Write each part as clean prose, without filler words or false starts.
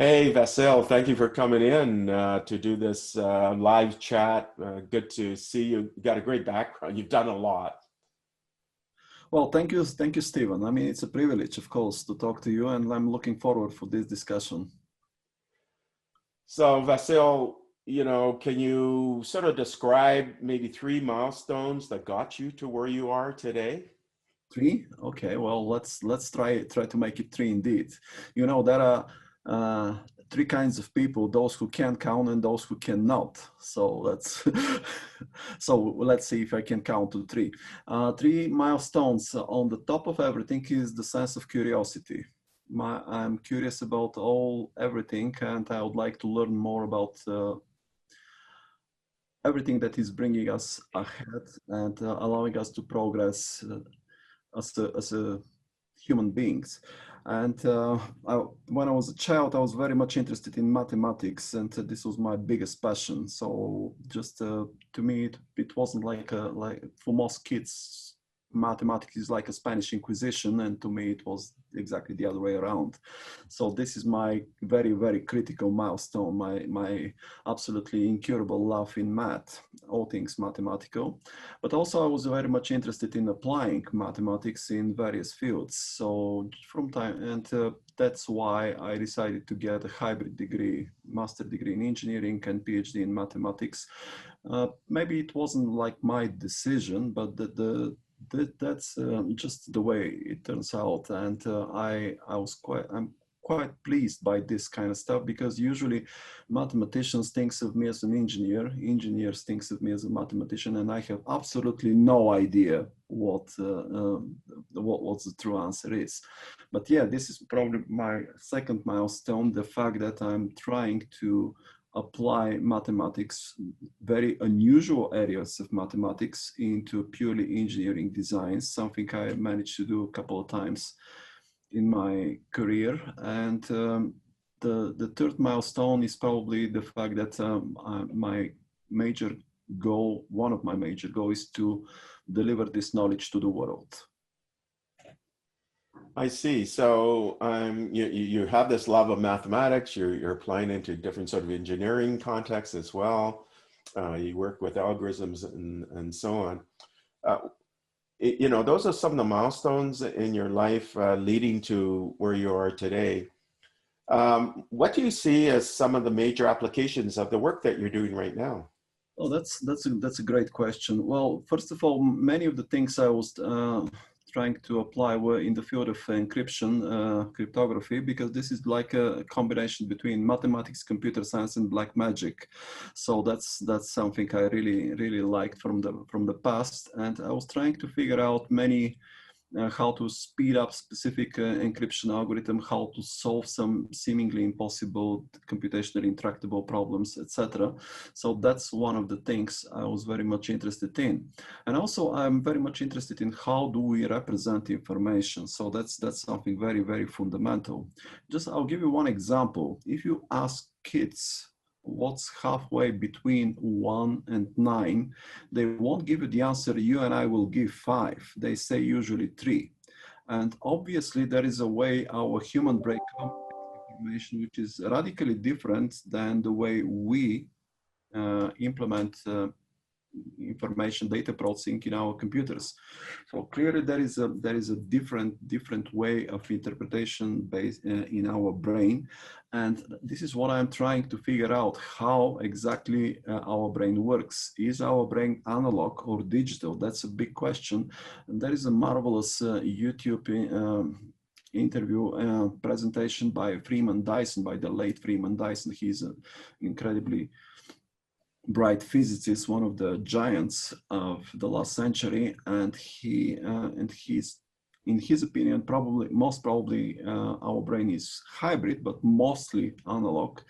Hey, Vassil, thank you for coming in to do this live chat. Good to see you. You got a great background. You've done a lot. Well, thank you, Stephen. I mean, it's a privilege, of course, to talk to you, and I'm looking forward for this discussion. So, Vassil, can you sort of describe maybe three milestones that got you to where you are today? Three? Okay. Well, let's try to make it three indeed. You know, there are three kinds of people: those who can count and those who cannot. So let's let's see if I can count to three. Three milestones on the top of everything is the sense of curiosity. I'm curious about everything, and I would like to learn more about everything that is bringing us ahead and allowing us to progress as a human beings. And when I was a child, I was very much interested in mathematics, and this was my biggest passion. So just to me, it wasn't like for most kids, mathematics is like a Spanish Inquisition, and to me, it was exactly the other way around. So this is my very critical milestone, my absolutely incurable love in math, all things mathematical. But also I was very much interested in applying mathematics in various fields. So from time, and that's why I decided to get a hybrid degree, master degree in engineering and PhD in mathematics. Maybe it wasn't like my decision, but that's just the way it turns out. And I'm quite pleased by this kind of stuff, because usually mathematicians thinks of me as an engineer, engineers thinks of me as a mathematician, and I have absolutely no idea what the true answer is. But yeah, this is probably my second milestone, the fact that I'm trying to apply mathematics, very unusual areas of mathematics, into purely engineering designs, something I managed to do a couple of times in my career. And the third milestone is probably the fact that my major goal, one of my major goals, is to deliver this knowledge to the world. I see. So you have this love of mathematics. You're applying into different sort of engineering contexts as well. You work with algorithms and so on. Uh, those are some of the milestones in your life leading to where you are today. What do you see as some of the major applications of the work that you're doing right now? Oh, that's a great question. Well, first of all, many of the things I was trying to apply were in the field of encryption, cryptography, because this is like a combination between mathematics, computer science, and black magic. So that's something I really liked from the past, and I was trying to figure out many how to speed up specific encryption algorithm, how to solve some seemingly impossible computationally intractable problems, etc. So that's one of the things I was very much interested in. And also I'm very much interested in how do we represent information. So that's something very fundamental. Just I'll give you one example. If you ask kids what's halfway between 1 and 9, they won't give you the answer you and I will give 5. They say usually 3. And obviously there is a way our human brain computes information which is radically different than the way we implement information data processing in our computers. So clearly there is a different way of interpretation based in our brain, and this is what I'm trying to figure out, how exactly our brain works. Is our brain analog or digital? That's a big question. And there is a marvelous YouTube interview presentation by Freeman Dyson, by the late Freeman Dyson. He's an incredibly bright physicist, one of the giants of the last century, and he's, in his opinion, most probably our brain is hybrid, but mostly analog.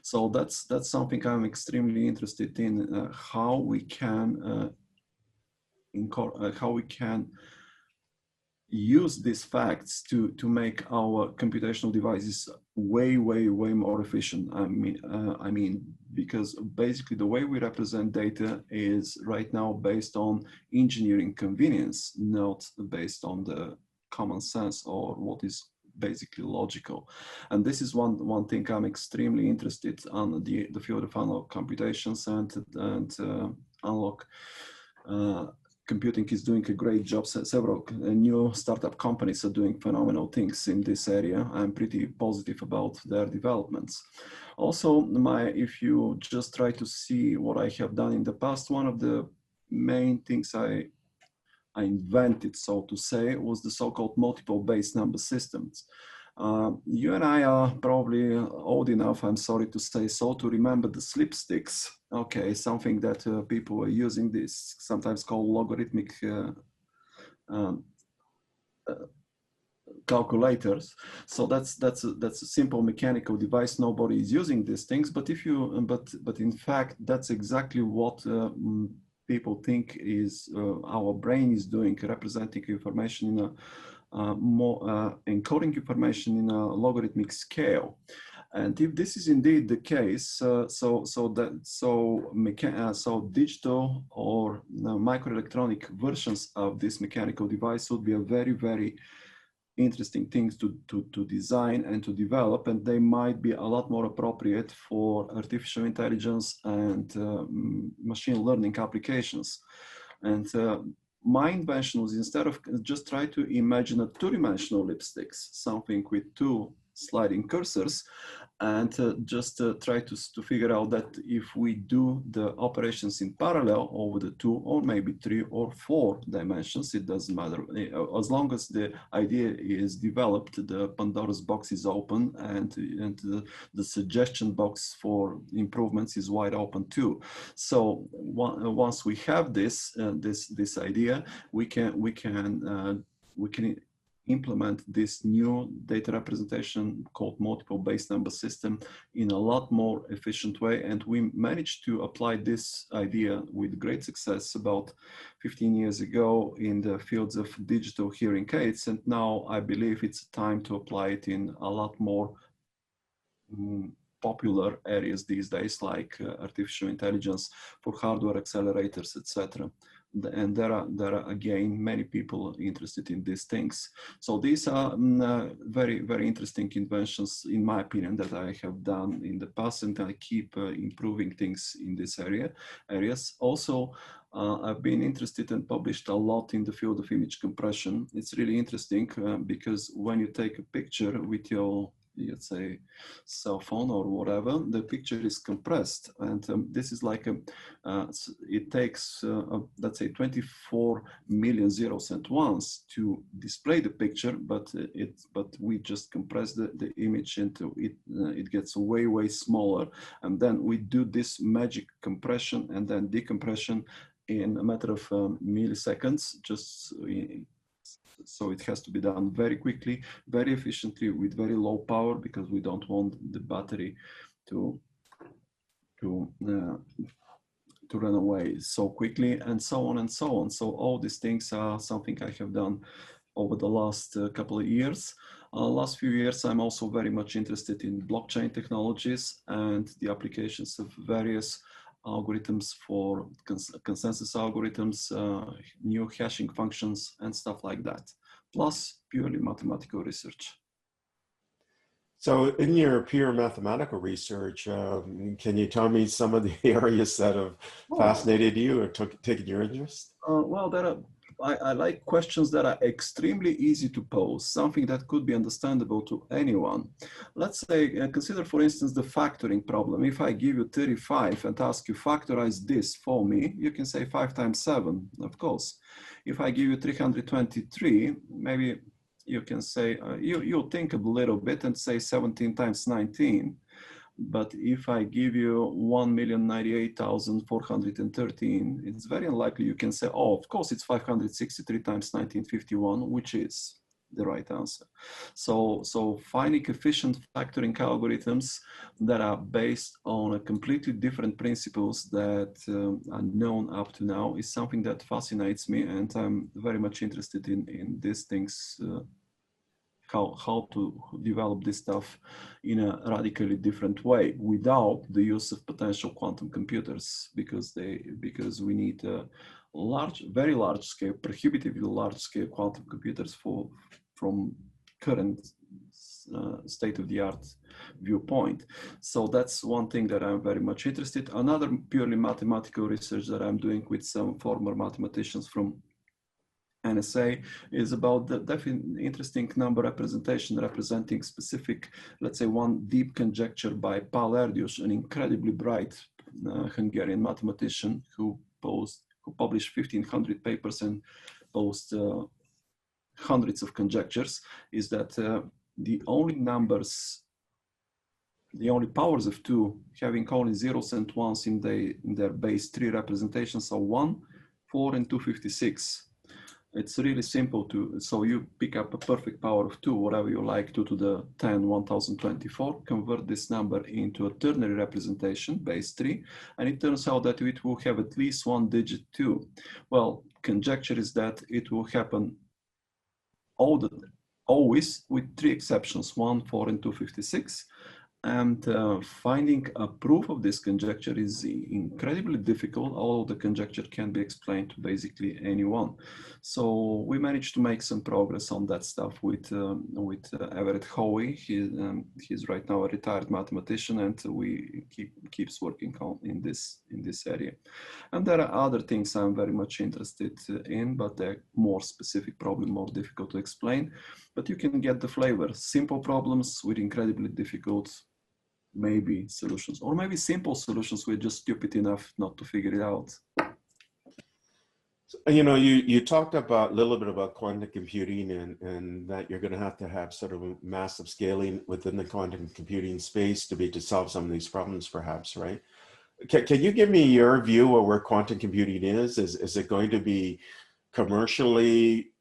So that's something I'm extremely interested in, how we can use these facts to make our computational devices way more efficient. I mean, because basically the way we represent data is right now based on engineering convenience, not based on the common sense or what is basically logical. And this is one thing I'm extremely interested on the field of analog computations and analog computing is doing a great job. Several new startup companies are doing phenomenal things in this area. I'm pretty positive about their developments. Also, if you just try to see what I have done in the past, one of the main things I invented, so to say, was the so-called multiple base number systems. You and I are probably old enough, I'm sorry to say so, to remember the slipsticks. Okay, something that people were using, this sometimes called logarithmic calculators. So that's a simple mechanical device. Nobody is using these things, but but in fact that's exactly what people think is our brain is doing, representing information in a encoding information in a logarithmic scale. And if this is indeed the case, so digital or microelectronic versions of this mechanical device would be a very, very interesting things to design and to develop, and they might be a lot more appropriate for artificial intelligence and machine learning applications. And my invention was, instead of just try to imagine a two-dimensional lipsticks, something with two sliding cursors, and just try to figure out that if we do the operations in parallel over the 2 or maybe 3 or 4 dimensions, it doesn't matter. As long as the idea is developed, the Pandora's box is open, and the suggestion box for improvements is wide open too. So once we have this idea, we can implement this new data representation called multiple base number system in a lot more efficient way. And we managed to apply this idea with great success about 15 years ago in the fields of digital hearing aids. And now I believe it's time to apply it in a lot more popular areas these days, like artificial intelligence for hardware accelerators, etc. And there are again many people interested in these things. So these are very, very interesting inventions, in my opinion, that I have done in the past, and I keep improving things in this areas. Also, I've been interested and published a lot in the field of image compression. It's really interesting because when you take a picture with your, let's say, cell phone or whatever, the picture is compressed, and this is like it takes let's say 24 million zeros and ones to display the picture, but we just compress the image into it. It gets way smaller, and then we do this magic compression and then decompression in a matter of milliseconds. So it has to be done very quickly, very efficiently, with very low power, because we don't want the battery to run away so quickly, and so on and so on. So all these things are something I have done over the last couple of years. Last few years, I'm also very much interested in blockchain technologies and the applications of various algorithms for consensus algorithms, new hashing functions, and stuff like that, plus purely mathematical research. So in your pure mathematical research, can you tell me some of the areas that have fascinated you or taken your interest? Well, I like questions that are extremely easy to pose, something that could be understandable to anyone. Let's say, consider for instance the factoring problem. If I give you 35 and ask you factorize this for me, you can say 5 times 7, of course. If I give you 323, maybe you can say, you think a little bit and say 17 times 19. But if I give you 1,098,413, it's very unlikely you can say, oh, of course it's 563 times 1951, which is the right answer. So finding efficient factoring algorithms that are based on a completely different principles that are known up to now is something that fascinates me, and I'm very much interested in these things. How to develop this stuff in a radically different way without the use of potential quantum computers, because we need very large scale, prohibitively large scale quantum computers from current state-of-the-art viewpoint. So that's one thing that I'm very much interested. Another purely mathematical research that I'm doing with some former mathematicians from NSA is about the definitely interesting number representation representing specific, let's say, one deep conjecture by Pál Erdős, an incredibly bright Hungarian mathematician who published 1,500 papers and posed hundreds of conjectures, is that the only numbers, the only powers of 2 having only zeros and ones in their base 3 representations are 1, 4, and 256. It's really simple so you pick up a perfect power of 2, whatever you like, 2 to the 10, 1024, convert this number into a ternary representation, base 3, and it turns out that it will have at least one digit 2. Well, conjecture is that it will happen always with 3 exceptions, 1, 4, and 256. And finding a proof of this conjecture is incredibly difficult, although the conjecture can be explained to basically anyone. So we managed to make some progress on that stuff with Everett Hoey. He's right now a retired mathematician, and we keeps working on in this area. And there are other things I'm very much interested in, but they're more specific, probably more difficult to explain. But you can get the flavor. Simple problems with incredibly difficult maybe solutions, or maybe simple solutions we're just stupid enough not to figure it out. You know, you talked about a little bit about quantum computing and that you're going to have sort of a massive scaling within the quantum computing space to solve some of these problems, perhaps, right? Can you give me your view of where quantum computing is? Is it going to be commercially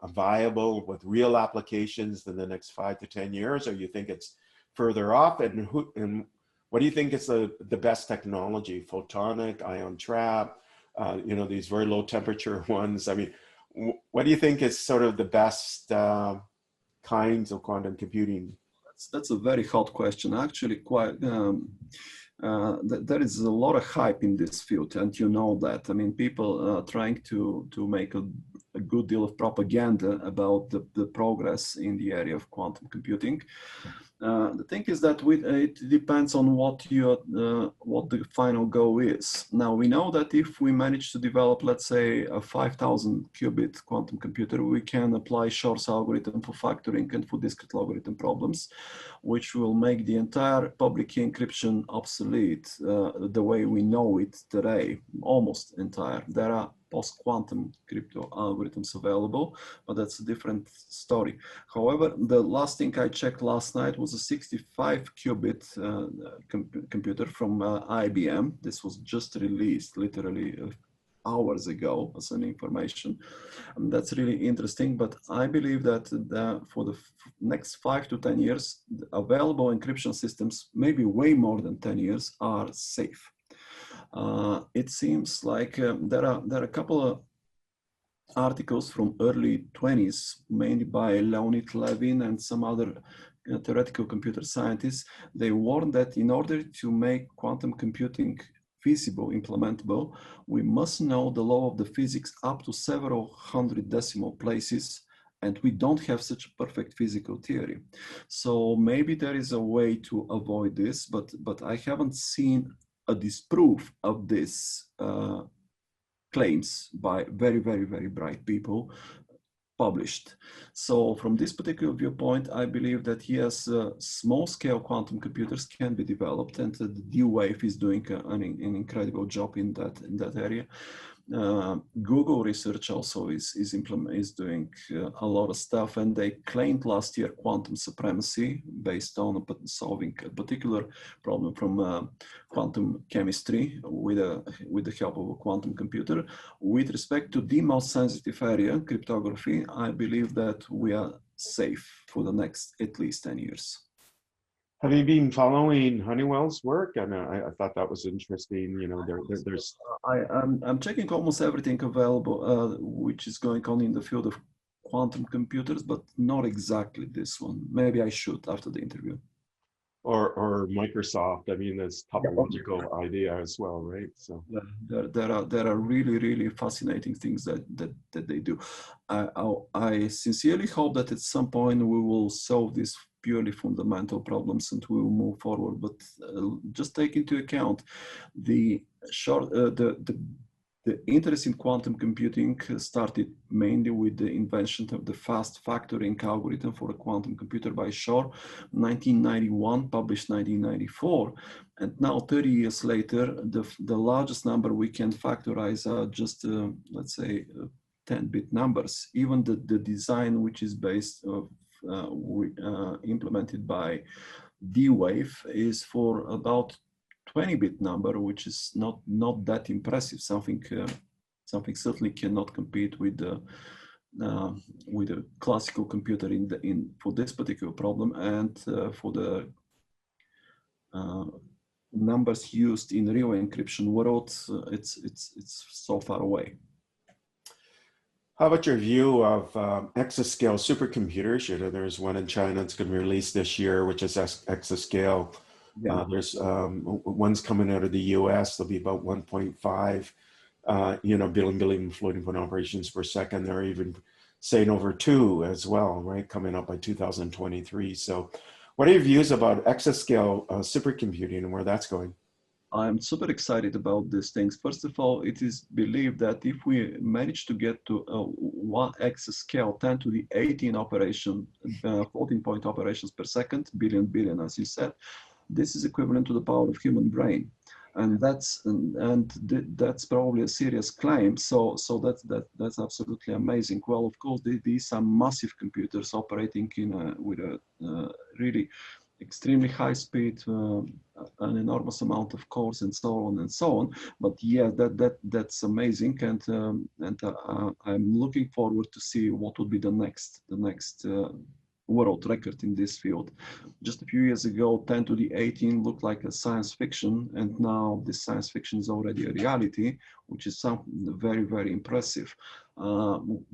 viable with real applications in the next 5 to 10 years, or you think it's further off? And what do you think is the best technology? Photonic, ion trap, you know, these very low temperature ones. I mean, what do you think is sort of the best kinds of quantum computing? That's a very hot question. Actually, quite. There is a lot of hype in this field, and you know that. I mean, people are trying to make a good deal of propaganda about the progress in the area of quantum computing. The thing is that it depends on what the final goal is. Now, we know that if we manage to develop, let's say, a 5,000 qubit quantum computer, we can apply Shor's algorithm for factoring and for discrete logarithm problems, which will make the entire public key encryption obsolete the way we know it today, almost entire. There are post-quantum crypto algorithms available, but that's a different story. However, the last thing I checked last night was a 65 qubit computer from IBM. This was just released literally hours ago as an information. And that's really interesting, but I believe that for the next 5 to 10 years, the available encryption systems, maybe way more than 10 years, are safe. It seems like there are a couple of articles from early 20s, mainly by Leonid Levin and some other theoretical computer scientists. They warned that in order to make quantum computing feasible, implementable, we must know the law of the physics up to several hundred decimal places, and we don't have such a perfect physical theory. So maybe there is a way to avoid this, but I haven't seen a disproof of this claims by very, very, very bright people published. So from this particular viewpoint, I believe that yes, small-scale quantum computers can be developed, and the D-Wave is doing an incredible job in that area. Google research also is doing a lot of stuff, and they claimed last year quantum supremacy based on solving a particular problem from quantum chemistry with the help of a quantum computer. With respect to the most sensitive area, cryptography, I believe that we are safe for the next at least 10 years. Have you been following Honeywell's work? And I thought that was interesting. You know, there's. I'm checking almost everything available, which is going on in the field of quantum computers, but not exactly this one. Maybe I should after the interview. or Microsoft. I mean, that's topological idea as well, right? So there are really fascinating things that they do. I sincerely hope that at some point we will solve these purely fundamental problems and we will move forward. But just take into account the the interest in quantum computing started mainly with the invention of the fast factoring algorithm for a quantum computer by Shor, 1991, published 1994. And now 30 years later, the largest number we can factorize are just, let's say, 10-bit numbers. Even the design, which is based implemented by D-Wave, is for about 20-bit number, which is not that impressive. Something certainly cannot compete with the classical computer for this particular problem, and for the numbers used in real encryption world, it's so far away. How about your view of exascale supercomputers? You know, there's one in China that's going to be released this year, which is Exascale. Yeah. There's ones coming out of the US. There'll be about 1.5, billion floating point operations per second. They're even saying over 2 as well, right? Coming up by 2023. So what are your views about exascale supercomputing and where that's going? I'm super excited about these things. First of all, it is believed that if we manage to get to 1 exascale, 10 to the 18 floating point operations per second, billion, as you said, this is equivalent to the power of human brain, and that's probably a serious claim. So that's absolutely amazing. Well, of course, these are massive computers operating with a really extremely high speed, an enormous amount of cores, and so on and so on. But yeah, that's amazing, and I'm looking forward to see what would be the next world record in this field. Just a few years ago, 10 to the 18 looked like a science fiction, and now this science fiction is already a reality, which is something very impressive.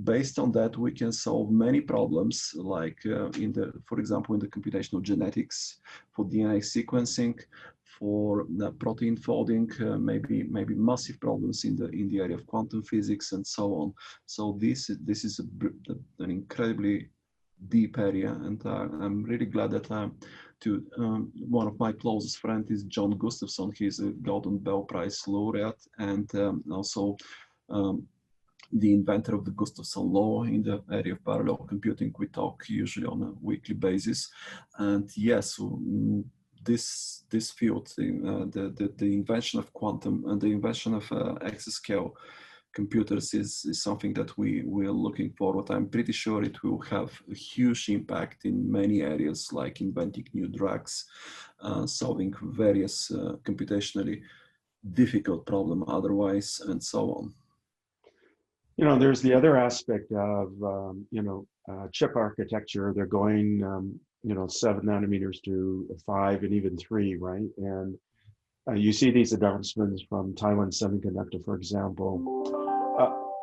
Based on that, we can solve many problems, like for example, in the computational genetics, for DNA sequencing, for protein folding, maybe massive problems in the area of quantum physics, and so on. So this is an incredibly deep area, and I'm really glad that one of my closest friends is John Gustafson. He's a Golden Bell Prize laureate, and also the inventor of the Gustafson law in the area of parallel computing. We talk usually on a weekly basis, and yes, this field, the invention of quantum and the invention of exascale computers is something that we are looking forward. I'm pretty sure it will have a huge impact in many areas, like inventing new drugs, solving various computationally difficult problems otherwise, and so on. You know, there's the other aspect of, chip architecture. They're going, 7 nanometers to 5 and even 3, right? And you see these announcements from Taiwan Semiconductor, for example.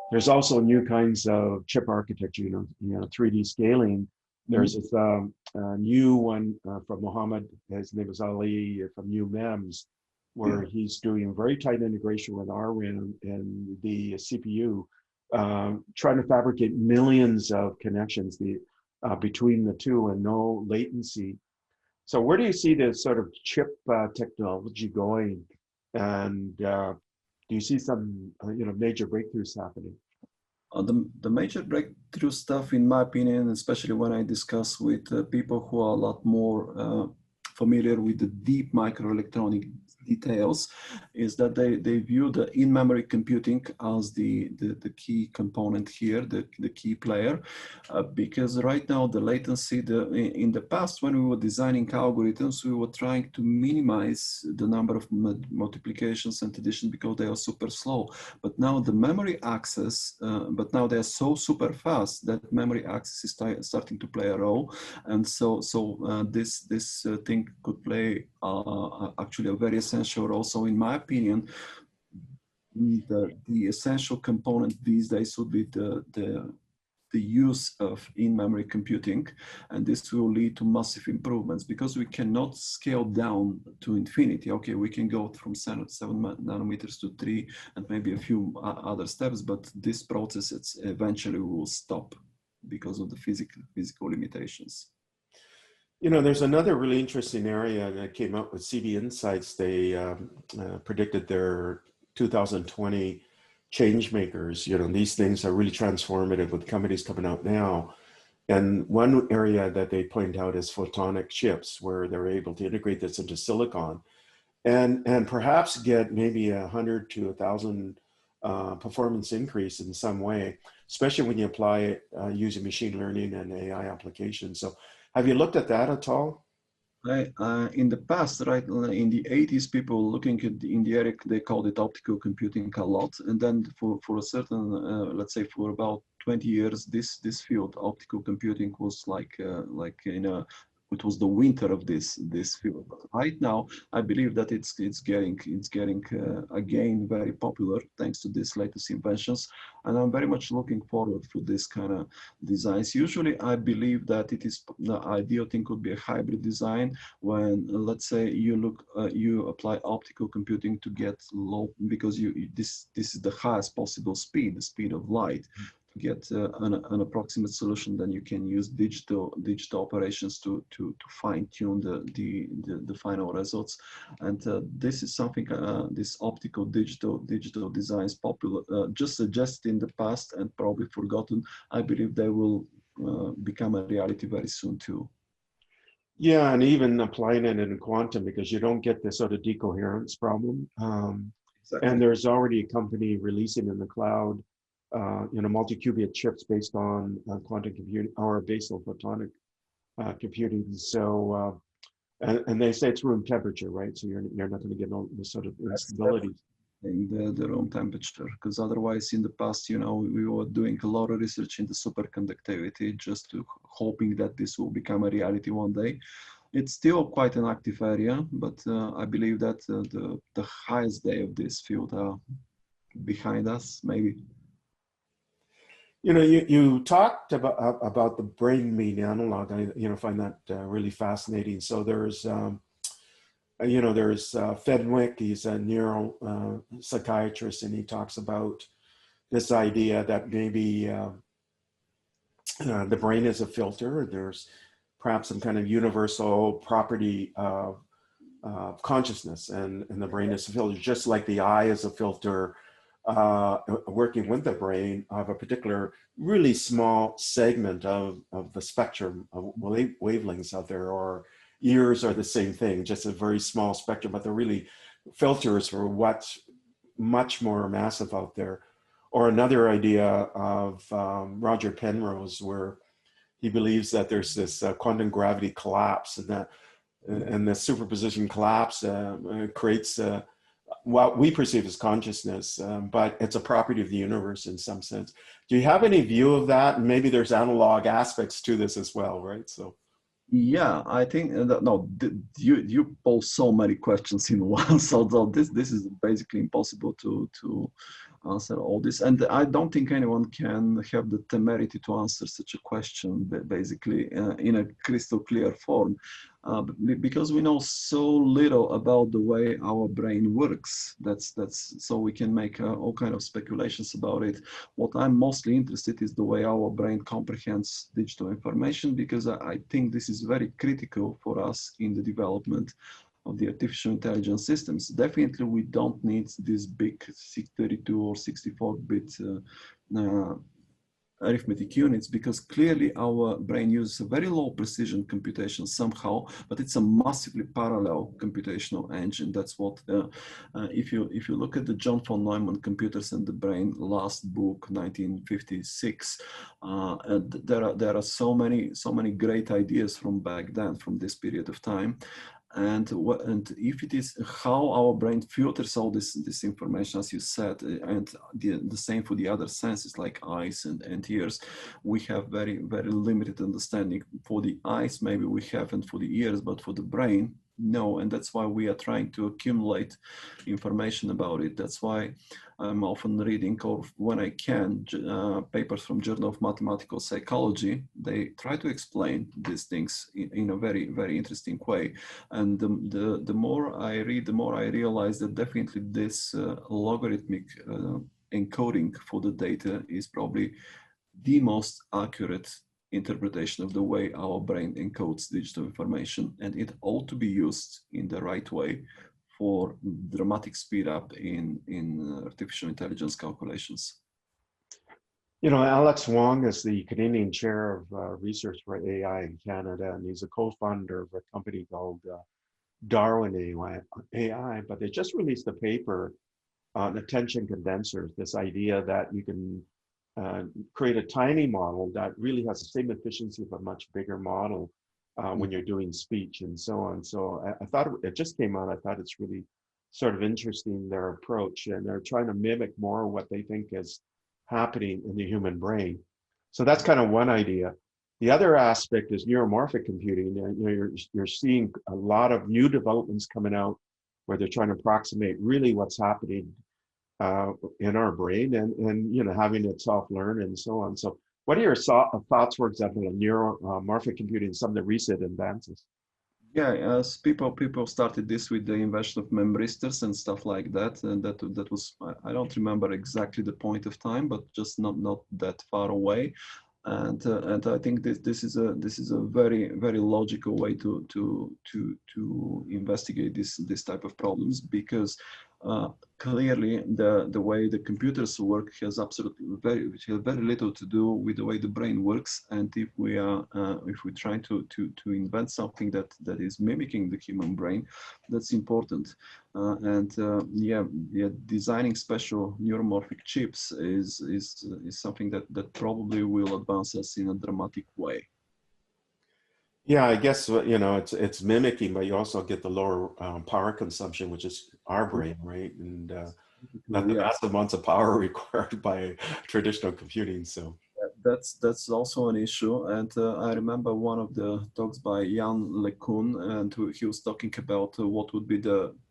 There's also new kinds of chip architecture, 3D scaling. There's this new one from Mohammed, his name is Ali, from UMEMS, where he's doing very tight integration with RRAM and the CPU, trying to fabricate millions of connections between the two and no latency. So where do you see this sort of chip technology going? And do you see some, major breakthroughs happening? The major breakthrough stuff, in my opinion, especially when I discuss with people who are a lot more familiar with the deep microelectronic details, is that they view the in-memory computing as the key component here, the key player, because right now the latency, in the past when we were designing algorithms, we were trying to minimize the number of multiplications and addition because they are super slow. But now the memory access, but now they are so super fast that memory access is starting to play a role, and so this thing could play actually a very essential role. So in my opinion, the essential component these days would be the the use of in-memory computing, and this will lead to massive improvements because we cannot scale down to infinity. Okay, we can go from 7 nanometers to 3 and maybe a few other steps, but this process eventually will stop because of the physical limitations. You know, there's another really interesting area that came up with CB Insights. They predicted their 2020 change makers. You know, these things are really transformative with companies coming out now. And one area that they point out is photonic chips, where they're able to integrate this into silicon and perhaps get maybe 100 to 1,000 performance increase in some way, especially when you apply it using machine learning and AI applications. So have you looked at that at all? In the past, right, in the 80s, people looking at in the area, they called it optical computing a lot. And then for a certain, let's say for about 20 years, this field, optical computing, was like in a, it was the winter of this field. But right now, I believe that it's getting again very popular thanks to these latest inventions, and I'm very much looking forward for this kind of designs. Usually, I believe that it is the ideal thing could be a hybrid design when let's say you apply optical computing to get low because this is the highest possible speed, the speed of light. Get an approximate solution, then you can use digital operations to fine-tune the final results. And this is something this optical digital designs popular just suggested in the past and probably forgotten. I believe they will become a reality very soon too. Yeah, and even applying it in quantum, because you don't get this sort of decoherence problem. Exactly. And there's already a company releasing in the cloud multi-qubit chips based on quantum computing or based on photonic computing. So, and they say it's room temperature, right? So you're not going to get all this sort of instability. In the room temperature, because otherwise in the past, we were doing a lot of research in the superconductivity, just hoping that this will become a reality one day. It's still quite an active area, but I believe that the highest day of this field are behind us, maybe. You know, you talked about the brain being analog. I find that really fascinating. So there's there's Fenwick. He's a neuro psychiatrist, and he talks about this idea that maybe the brain is a filter. There's perhaps some kind of universal property of consciousness, and the brain is a filter, just like the eye is a filter. Working with the brain of a particular really small segment of the spectrum of wavelengths out there, or ears are the same thing, just a very small spectrum, but they're really filters for what's much more massive out there. Or another idea of Roger Penrose, where he believes that there's this quantum gravity collapse, and the superposition collapse creates what we perceive as consciousness, but it's a property of the universe in some sense. Do you have any view of that? And maybe there's analog aspects to this as well, right? So, yeah, I think no, you pose so many questions in one, so this is basically impossible to answer all this, and I don't think anyone can have the temerity to answer such a question basically in a crystal clear form. Because we know so little about the way our brain works. That's so we can make all kind of speculations about it. What I'm mostly interested is the way our brain comprehends digital information, because I think this is very critical for us in the development of the artificial intelligence systems. Definitely, we don't need this big 32 or 64-bit arithmetic units, because clearly our brain uses a very low precision computation somehow, but it's a massively parallel computational engine. That's what if you look at the John von Neumann Computers and the Brain, last book, 1956, there are so many great ideas from back then, from this period of time. And if it is how our brain filters all this information, as you said, and the same for the other senses like eyes and ears, we have very limited understanding. For the eyes, maybe we have, and for the ears, but for the brain, know, and that's why we are trying to accumulate information about it. That's why I'm often reading, or when I can, papers from Journal of Mathematical Psychology. They try to explain these things in a very, very interesting way. And the more I read, the more I realize that definitely this logarithmic encoding for the data is probably the most accurate interpretation of the way our brain encodes digital information, and it ought to be used in the right way for dramatic speed up in artificial intelligence calculations. You know, Alex Wong is the Canadian Chair of Research for AI in Canada, and he's a co-founder of a company called Darwin AI, but they just released a paper on attention condensers, this idea that you can create a tiny model that really has the same efficiency of a much bigger model when you're doing speech and so on. So I thought it just came out. I thought it's really sort of interesting, their approach, and they're trying to mimic more what they think is happening in the human brain. So that's kind of one idea. The other aspect is neuromorphic computing. You know, you're seeing a lot of new developments coming out where they're trying to approximate really what's happening in our brain, and you know, having it self-learn and so on. So what are your thoughts, for example, on neuromorphic computing, some of the recent advances? Yeah, as people started this with the invention of memristors and stuff like that, and that was, I don't remember exactly the point of time, but just not that far away. And I think this is a very logical way to investigate this type of problems, because clearly the way the computers work has very little to do with the way the brain works. And if we try to invent something that is mimicking the human brain, that's important. Yeah, designing special neuromorphic chips is something that probably will advance us in a dramatic way. Yeah, I guess you know, it's mimicking, but you also get the lower power consumption, which is our brain, right? And not the Yeah, massive amounts of power required by traditional computing. So that's also an issue. And I remember one of the talks by Jan LeCun, and he was talking about what would be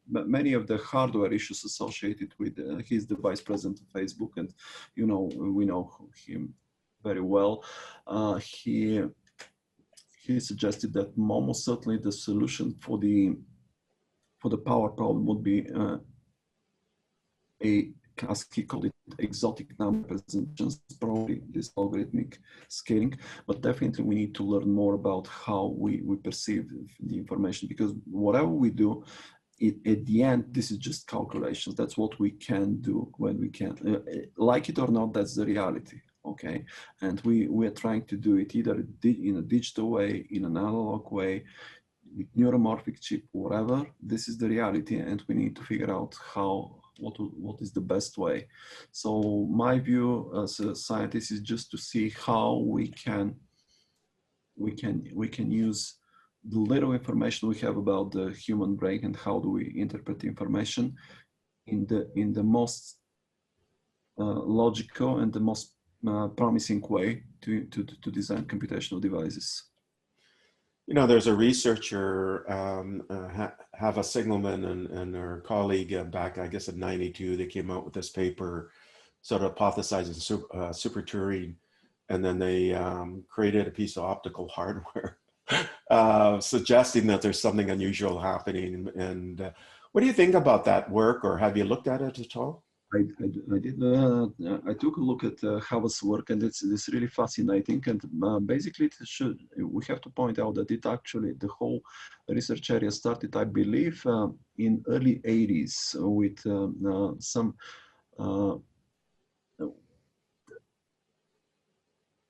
many of the hardware issues associated with he's the vice president of Facebook, and you know, we know him very well. He suggested that almost certainly the solution for the power problem would be as he called it, exotic number representations, probably this logarithmic scaling. But definitely we need to learn more about how we perceive the information, because whatever we do, at the end, this is just calculations. That's what we can do when we can. Like it or not, that's the reality. Okay, and we are trying to do it either in a digital way, in an analog way, with neuromorphic chip, whatever. This is the reality, and we need to figure out what is the best way. So my view as a scientist is just to see how we can use the little information we have about the human brain and how do we interpret the information in the most logical and the most promising way to design computational devices. you know, there's a researcher, Hava Signalman and her colleague back, I guess, in '92, they came out with this paper sort of hypothesizing super Turing, and then they created a piece of optical hardware suggesting that there's something unusual happening. And what do you think about that work, or have you looked at it at all? I did. I took a look at Hava's work, and it's really fascinating. And basically, we have to point out that the whole research area started, I believe, in early '80s with some.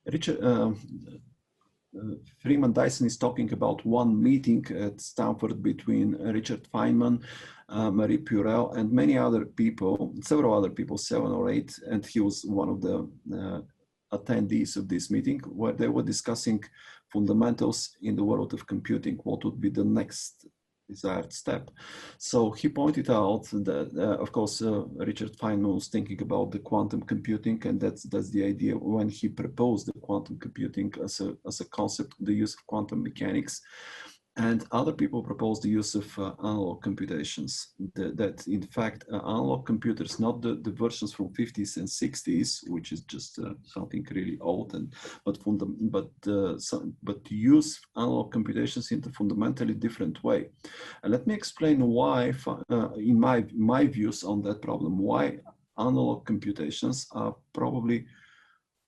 Richard Freeman Dyson is talking about one meeting at Stanford between Richard Feynman, Marie Purell, and many other people, several other people, 7 or 8, and he was one of the attendees of this meeting, where they were discussing fundamentals in the world of computing, what would be the next desired step. So he pointed out that, of course, Richard Feynman was thinking about the quantum computing, and that's the idea when he proposed the quantum computing as a concept, the use of quantum mechanics. And other people propose the use of analog computations, that in fact, analog computers, not the versions from 50s and 60s, which is just something really old, but to use analog computations in a fundamentally different way. And let me explain why, in my views on that problem, why analog computations are probably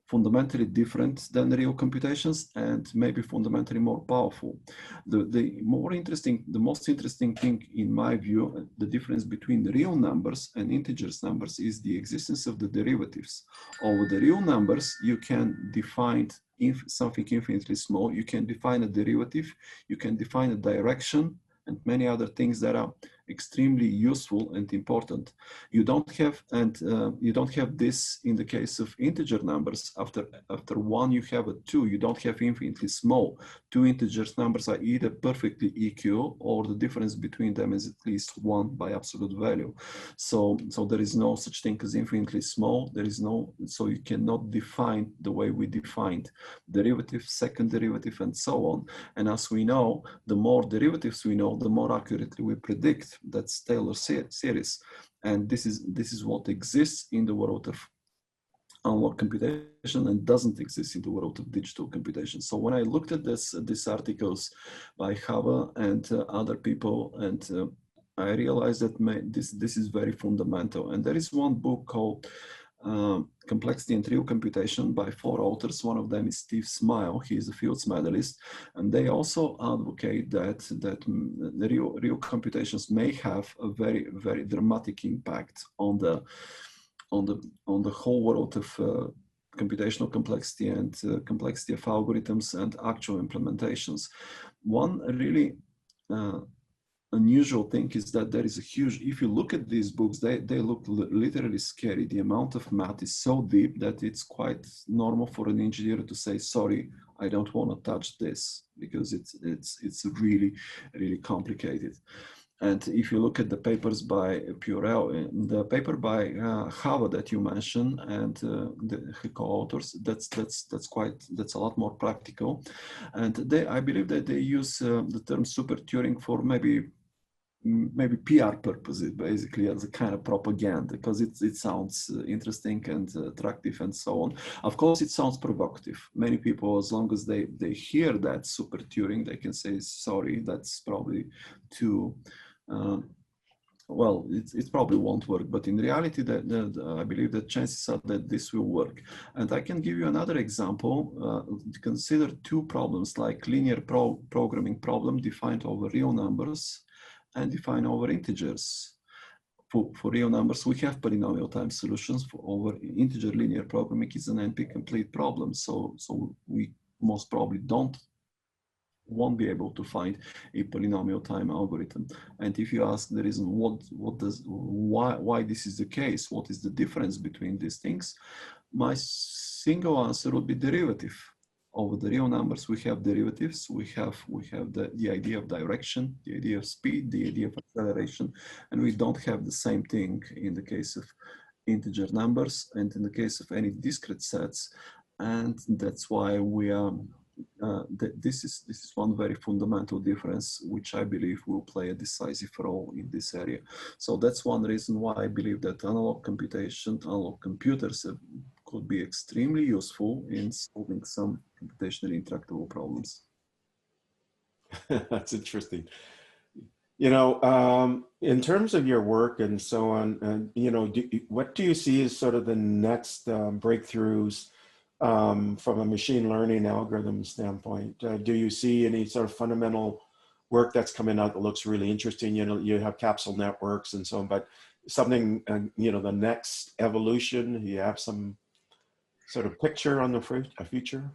fundamentally different than real computations and maybe fundamentally more powerful. The most interesting thing in my view, the difference between the real numbers and integers numbers is the existence of the derivatives. Over the real numbers, you can define something infinitely small, you can define a derivative, you can define a direction, and many other things that are extremely useful and important. You don't have this in the case of integer numbers. After 1, you have a 2. You don't have infinitely small. 2 integer numbers are either perfectly equal or the difference between them is at least 1 by absolute value. So there is no such thing as infinitely small. So you cannot define the way we defined derivative, second derivative, and so on. And as we know, the more derivatives we know, the more accurately we predict. That's Taylor series, and this is what exists in the world of analog computation and doesn't exist in the world of digital computation. So when I looked at these articles by Hava and other people, and I realized that this is very fundamental. And there is one book called Complexity and Real Computation by 4 authors. One of them is Steve Smile. He is a Fields medalist, and they also advocate that real computations may have a very, very dramatic impact on the whole world of computational complexity and complexity of algorithms and actual implementations. One really unusual thing is that there is a huge, if you look at these books, they look literally scary. The amount of math is so deep that it's quite normal for an engineer to say, sorry, I don't want to touch this, because it's really, really complicated. And if you look at the papers by Purell, the paper by Hava that you mentioned, and the co-authors, that's a lot more practical. And I believe that they use the term super Turing for maybe PR purposes, basically, as a kind of propaganda, because it sounds interesting and attractive and so on. Of course, it sounds provocative. Many people, as long as they hear that super Turing, they can say, sorry, that's probably too, well, it probably won't work. But in reality, I believe that chances are that this will work. And I can give you another example. Consider 2 problems, like linear programming problem defined over real numbers and define over integers. For real numbers, we have polynomial time solutions. For over integer linear programming is an NP-complete problem. So we most probably won't be able to find a polynomial time algorithm. And if you ask the reason why this is the case, what is the difference between these things, my single answer would be derivative. Over the real numbers, we have derivatives. We have the idea of direction, the idea of speed, the idea of acceleration, and we don't have the same thing in the case of integer numbers and in the case of any discrete sets. And that's why we are. This is one very fundamental difference, which I believe will play a decisive role in this area. So that's one reason why I believe that analog computers could be extremely useful in solving some computationally intractable problems. That's interesting. You know, in terms of your work and so on, and you know, what do you see as sort of the next breakthroughs from a machine learning algorithm standpoint? Do you see any sort of fundamental work that's coming out that looks really interesting? You know, you have capsule networks and so on, but something, you know, the next evolution, you have some sort of picture on the future?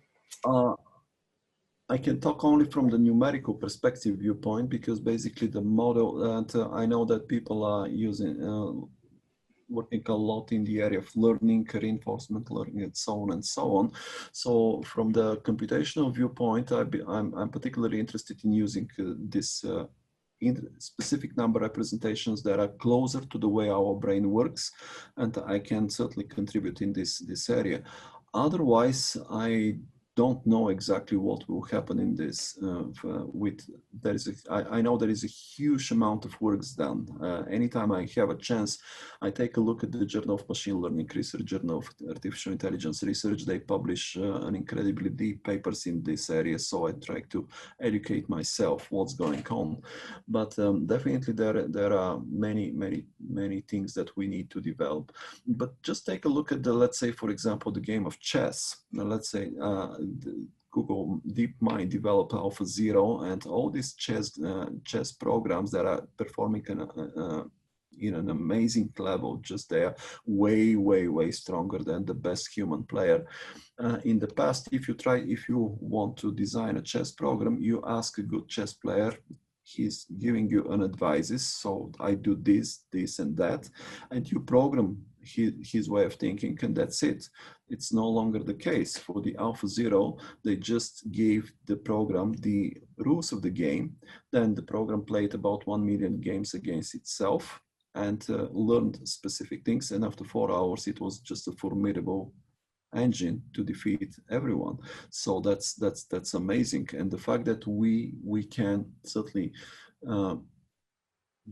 I can talk only from the numerical perspective viewpoint, because basically the model, and I know that people are working a lot in the area of learning, reinforcement learning, and so on and so on. So from the computational viewpoint, I'm particularly interested in using this specific number representations that are closer to the way our brain works, and I can certainly contribute in this area. Otherwise, I don't know exactly what will happen in this. I know there is a huge amount of works done. Anytime I have a chance, I take a look at the Journal of Machine Learning Research, Journal of Artificial Intelligence Research. They publish an incredibly deep papers in this area, so I try to educate myself what's going on. But definitely there are many things that we need to develop. But just take a look at let's say, for example, the game of chess. Now, let's say Google DeepMind developed AlphaZero, and all these chess programs that are performing in an amazing level. Just they are way stronger than the best human player. In the past, if you want to design a chess program, you ask a good chess player. He's giving you an advices. So I do this, and that, and you program his way of thinking, and that's it. It's no longer the case. For the AlphaZero, they just gave the program the rules of the game. Then the program played about 1 million games against itself and learned specific things. And after 4 hours, it was just a formidable engine to defeat everyone. So that's amazing. And the fact that we can certainly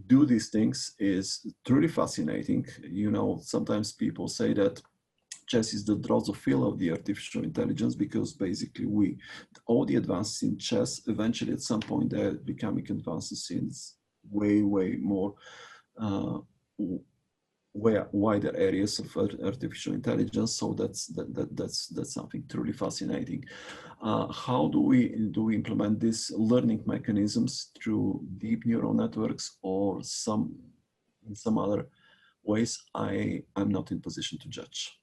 do these things is truly fascinating. You know, sometimes people say that chess is the Drosophila of the artificial intelligence, because basically all the advances in chess, eventually at some point they're becoming advances in way more wider areas of artificial intelligence. So that's something truly fascinating. How do we implement these learning mechanisms through deep neural networks or in some other ways? I'm not in position to judge.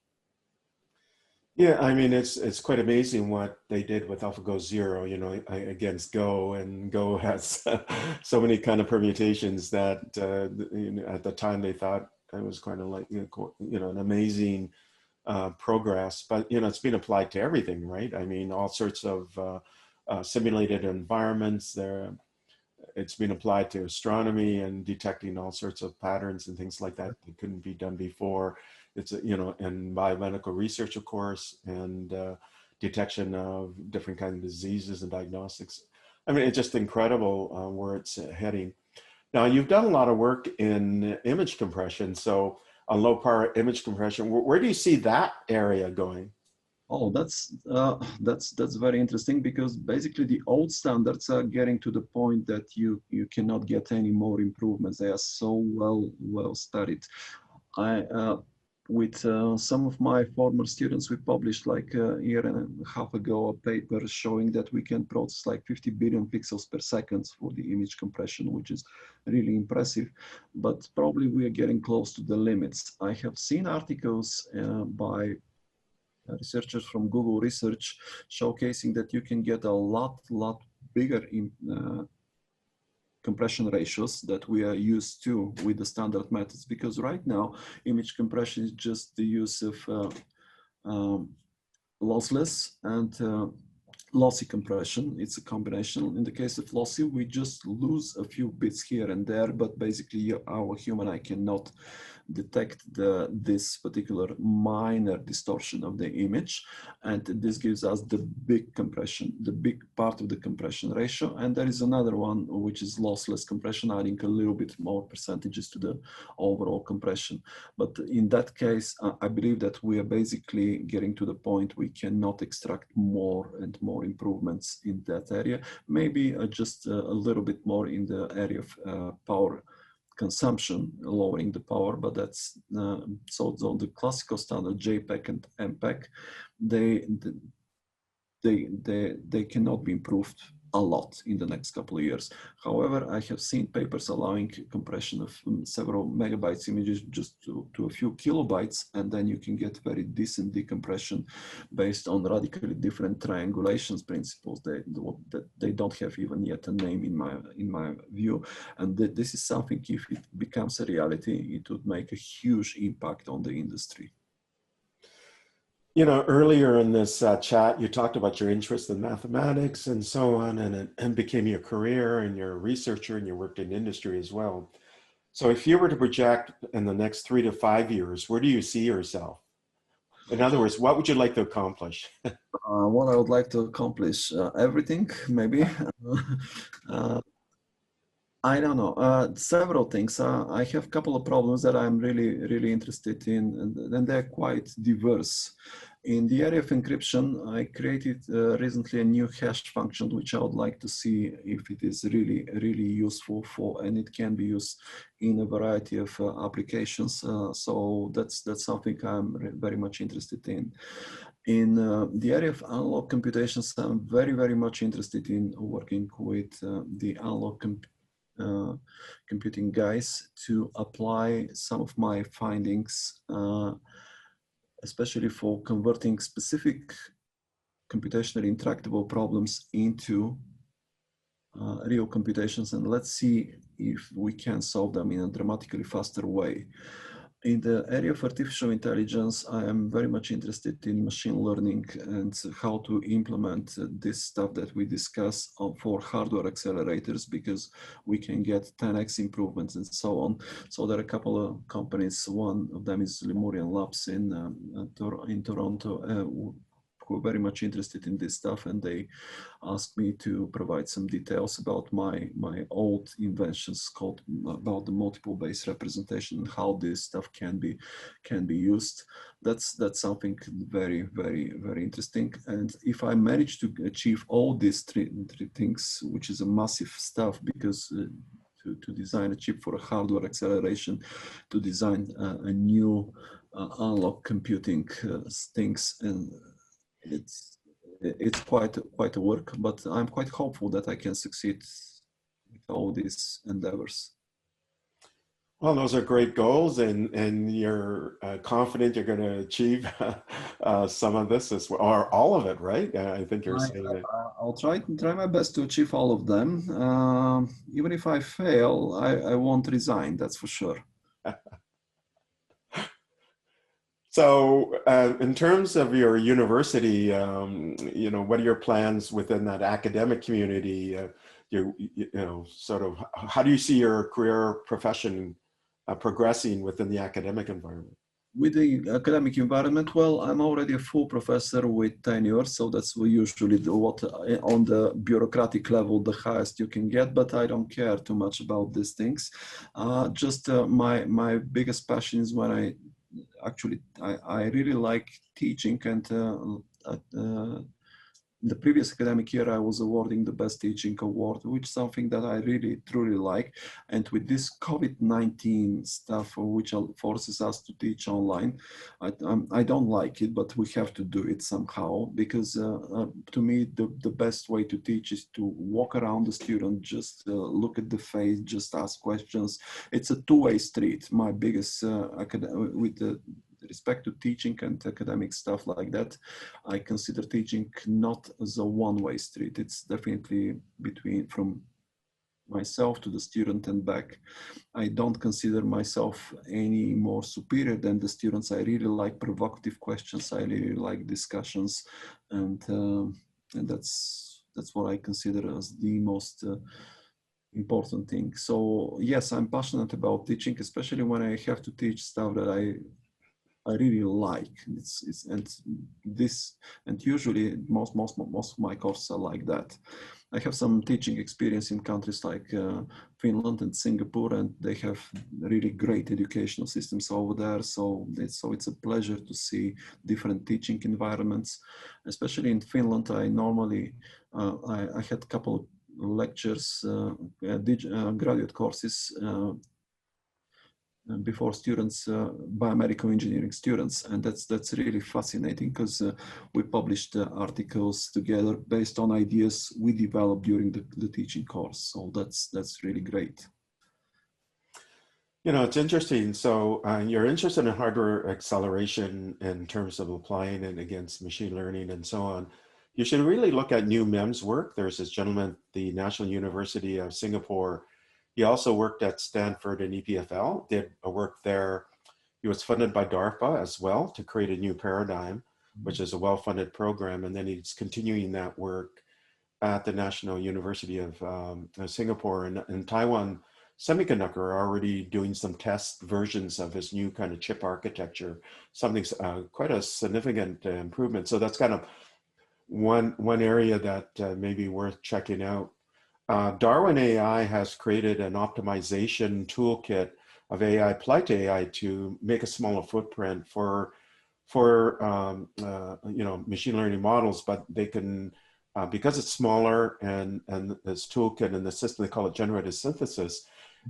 Yeah, I mean, it's quite amazing what they did with AlphaGo Zero, you know, against Go, and Go has so many kind of permutations that you know, at the time they thought it was kind of like, you know, an amazing progress, but, you know, it's been applied to everything, right? I mean, all sorts of simulated environments there. It's been applied to astronomy and detecting all sorts of patterns and things like that that couldn't be done before. It's, you know, and biomedical research, of course, and detection of different kinds of diseases and diagnostics. I mean, it's just incredible where it's heading. Now, you've done a lot of work in image compression. So on low power image compression, where do you see that area going? Oh, that's very interesting, because basically the old standards are getting to the point that you cannot get any more improvements. They are so well studied. With some of my former students, we published like a year and a half ago a paper showing that we can process like 50 billion pixels per second for the image compression, which is really impressive, but probably we are getting close to the limits. I have seen articles by researchers from Google Research showcasing that you can get a lot bigger compression ratios that we are used to with the standard methods, because right now image compression is just the use of lossless and lossy compression. It's a combination. In the case of lossy, we just lose a few bits here and there, but basically our human eye cannot detect this particular minor distortion of the image, and this gives us the big compression, the big part of the compression ratio. And there is another one which is lossless compression, adding a little bit more percentages to the overall compression. But in that case, I believe that we are basically getting to the point we cannot extract more and more improvements in that area. Maybe just a little bit more in the area of power consumption, lowering the power, but that's so the classical standard JPEG and MPEG, they cannot be improved a lot in the next couple of years. However, I have seen papers allowing compression of several megabytes images just to a few kilobytes, and then you can get very decent decompression based on radically different triangulations principles. They don't have even yet a name in my view. And this is something, if it becomes a reality, it would make a huge impact on the industry. You know, earlier in this chat, you talked about your interest in mathematics and so on, and it became your career, and you're a researcher and you worked in industry as well. So if you were to project in the next 3 to 5 years, where do you see yourself? In other words, what would you like to accomplish? What I would like to accomplish, everything, maybe. uh, I don't know. Several things. I have a couple of problems that I'm really interested in, and they're quite diverse. In the area of encryption, I created recently a new hash function, which I would like to see if it is really useful for, and it can be used in a variety of applications. So that's something I'm very much interested in. In the area of analog computations, I'm very much interested in working with the analog computing guys to apply some of my findings, especially for converting specific computationally intractable problems into real computations, and let's see if we can solve them in a dramatically faster way. In the area of artificial intelligence, I am very much interested in machine learning and how to implement this stuff that we discuss for hardware accelerators, because we can get 10x improvements and so on. So there are a couple of companies. One of them is Lemurian Labs in Toronto, who are very much interested in this stuff, and they asked me to provide some details about my old inventions called about the multiple base representation and how this stuff can be used. That's something very interesting. And if I manage to achieve all these three things, which is a massive stuff, because to design a chip for a hardware acceleration, to design a new analog computing things, and it's quite a work, but I'm quite hopeful that I can succeed with all these endeavors. Well, those are great goals, and you're confident you're going to achieve some of this as well, or all of it, right? I think you're saying that. I'll try my best to achieve all of them. Even if I fail, I won't resign, that's for sure. So, in terms of your university, what are your plans within that academic community? Sort of, how do you see your career profession progressing within the academic environment? With the academic environment, well, I'm already a full professor with tenure, so that's usually what on the bureaucratic level, the highest you can get, but I don't care too much about these things. My biggest passion is when I really like teaching, and the previous academic year, I was awarding the Best Teaching Award, which is something that I really, truly like. And with this COVID-19 stuff, which forces us to teach online, I don't like it, but we have to do it somehow, because to me, the best way to teach is to walk around the student, just look at the face, just ask questions. It's a two-way street. My biggest, with the respect to teaching and academic stuff like that, I consider teaching not as a one-way street. It's definitely from myself to the student and back. I don't consider myself any more superior than the students. I really like provocative questions. I really like discussions, and that's what I consider as the most important thing. So yes, I'm passionate about teaching, especially when I have to teach stuff that I really like. And usually most of my courses are like that. I have some teaching experience in countries like Finland and Singapore, and they have really great educational systems over there. So it's a pleasure to see different teaching environments, especially in Finland. I normally I had a couple of lectures, graduate courses before students, biomedical engineering students, and that's really fascinating, because we published articles together based on ideas we developed during the teaching course. So that's really great. It's interesting. So you're interested in hardware acceleration in terms of applying it against machine learning and so on. You should really look at New Mem's work. There's this gentleman, the National University of Singapore. He also worked at Stanford and EPFL, did a work there. He was funded by DARPA as well to create a new paradigm, which is a well-funded program. And then he's continuing that work at the National University of Singapore. And Taiwan Semiconductor are already doing some test versions of his new kind of chip architecture, something quite a significant improvement. So that's kind of one area that may be worth checking out. Darwin AI has created an optimization toolkit of AI applied to AI to make a smaller footprint for machine learning models, but they can, because it's smaller and this toolkit and the system, they call it generative synthesis,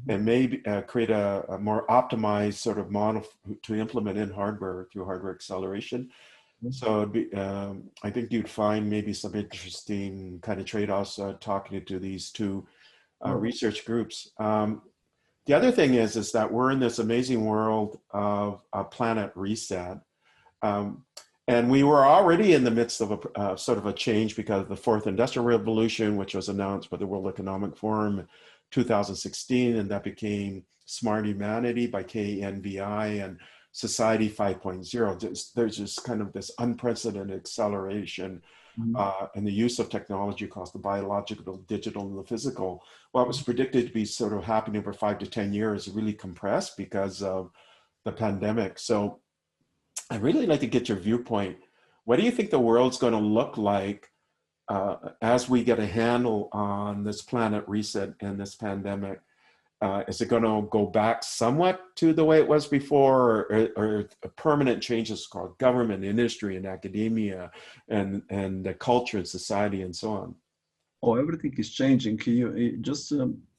and maybe create a more optimized sort of model to implement in hardware through hardware acceleration. So it'd be, I think you'd find maybe some interesting kind of trade-offs talking to these two research groups. The other thing is that we're in this amazing world of a planet reset. And we were already in the midst of a sort of a change because of the fourth industrial revolution, which was announced by the World Economic Forum in 2016, and that became Smart Humanity by KNVI and Society 5.0. There's just kind of this unprecedented acceleration and the use of technology across the biological, digital, and the physical. What was predicted to be sort of happening over 5 to 10 years really compressed because of the pandemic. So I'd really like to get your viewpoint. What do you think the world's going to look like as we get a handle on this planet reset and this pandemic? Is it going to go back somewhat to the way it was before, or permanent changes across government, industry, and academia, and the culture and society, and so on? Oh, everything is changing. You just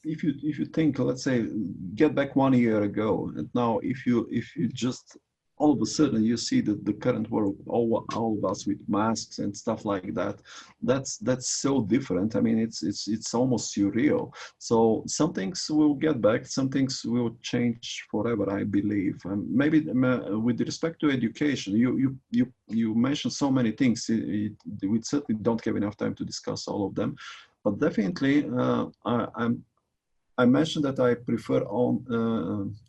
if you think, let's say, get back 1 year ago, and now if you just all of a sudden you see that the current world, all of us with masks and stuff like that, that's so different. I mean, it's almost surreal. So some things will get back, some things will change forever, I believe. Maybe with respect to education, you mentioned so many things. We certainly don't have enough time to discuss all of them, but definitely I mentioned that I prefer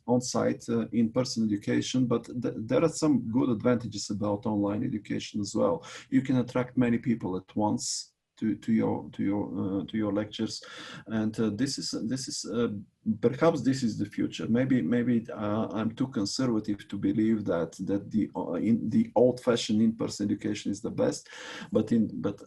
on-site in-person education, but there are some good advantages about online education as well. You can attract many people at once to your lectures, and this is perhaps this is the future. Maybe I'm too conservative to believe that the old-fashioned in-person education is the best, but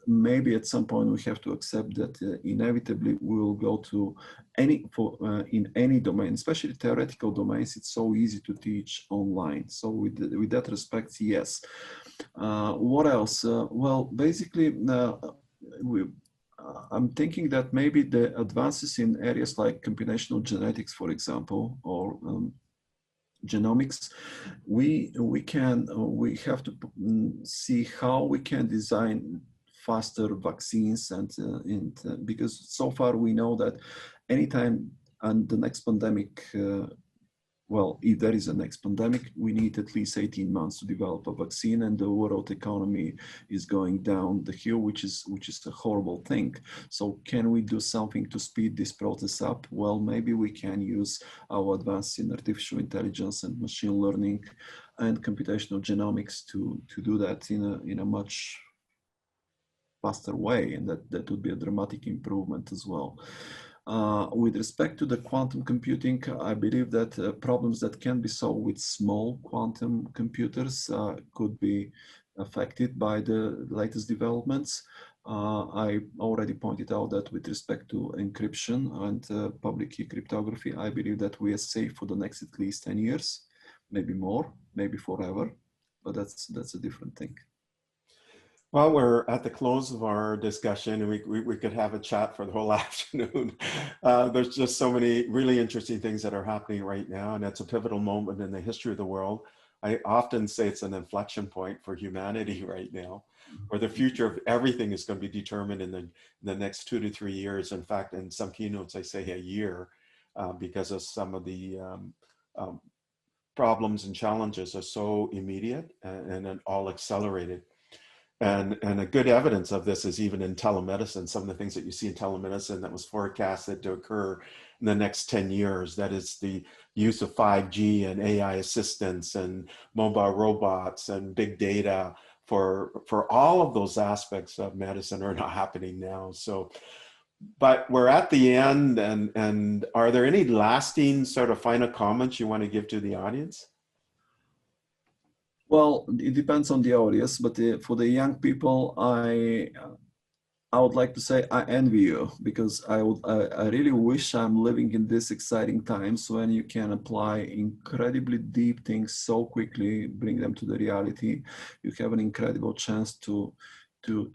maybe at some point we have to accept that inevitably we will go to in any domain, especially theoretical domains. It's so easy to teach online. So with that respect, yes. What else? Well, basically. I'm thinking that maybe the advances in areas like computational genetics, for example, or genomics, we have to see how we can design faster vaccines and because so far we know that anytime and the next pandemic. Well, if there is a next pandemic, we need at least 18 months to develop a vaccine, and the world economy is going down the hill, which is a horrible thing. So can we do something to speed this process up? Well, maybe we can use our advances in artificial intelligence and machine learning and computational genomics to do that in a much faster way, and that would be a dramatic improvement as well. With respect to the quantum computing, I believe that problems that can be solved with small quantum computers could be affected by the latest developments. I already pointed out that with respect to encryption and public key cryptography, I believe that we are safe for the next at least 10 years, maybe more, maybe forever, but that's a different thing. Well, we're at the close of our discussion, and we could have a chat for the whole afternoon. There's just so many really interesting things that are happening right now, and it's a pivotal moment in the history of the world. I often say it's an inflection point for humanity right now, where the future of everything is going to be determined in the next 2 to 3 years. In fact, in some keynotes, I say a year, because of some of the problems and challenges are so immediate and all accelerated. And a good evidence of this is even in telemedicine, some of the things that you see in telemedicine that was forecasted to occur in the next 10 years. That is the use of 5G and AI assistants and mobile robots and big data for all of those aspects of medicine are not happening now. So But we're at the end, and are there any lasting sort of final comments you want to give to the audience? Well, it depends on the audience, but for the young people, I would like to say I envy you, because I really wish I'm living in these exciting times when you can apply incredibly deep things so quickly, bring them to the reality. You have an incredible chance to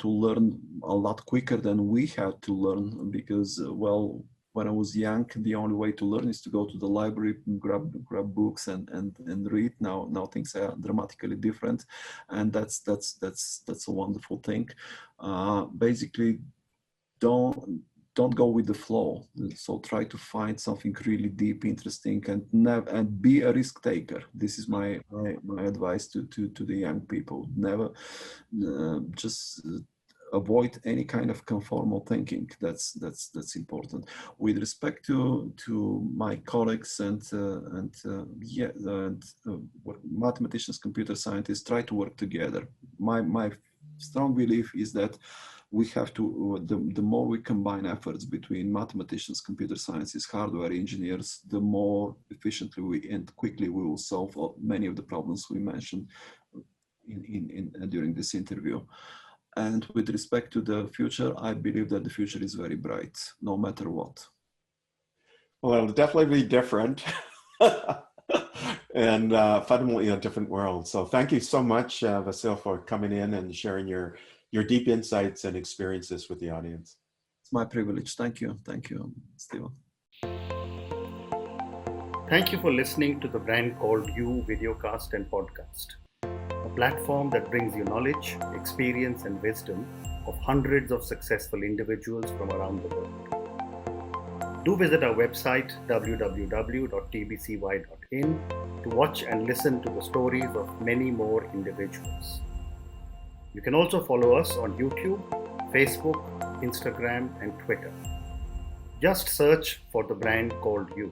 learn a lot quicker than we had to learn, because well, when I was young, the only way to learn is to go to the library, grab books and read. Now things are dramatically different, and that's a wonderful thing. Basically, don't go with the flow. So try to find something really deep, interesting, and be a risk taker. This is my advice to the young people. Never just avoid any kind of conformal thinking. That's important. With respect to my colleagues and mathematicians, computer scientists, try to work together. My strong belief is that we have to, the more we combine efforts between mathematicians, computer scientists, hardware engineers, the more efficiently and quickly we will solve many of the problems we mentioned during this interview. And with respect to the future, I believe that the future is very bright, no matter what. Well, it'll definitely be different and fundamentally a different world. So thank you so much, Vassil, for coming in and sharing your deep insights and experiences with the audience. It's my privilege. Thank you, Steven. Thank you for listening to the Brand Called You videocast and podcast, a platform that brings you knowledge, experience, and wisdom of hundreds of successful individuals from around the world. Do visit our website www.tbcy.in to watch and listen to the stories of many more individuals. You can also follow us on YouTube, Facebook, Instagram, and Twitter. Just search for the Brand Called You.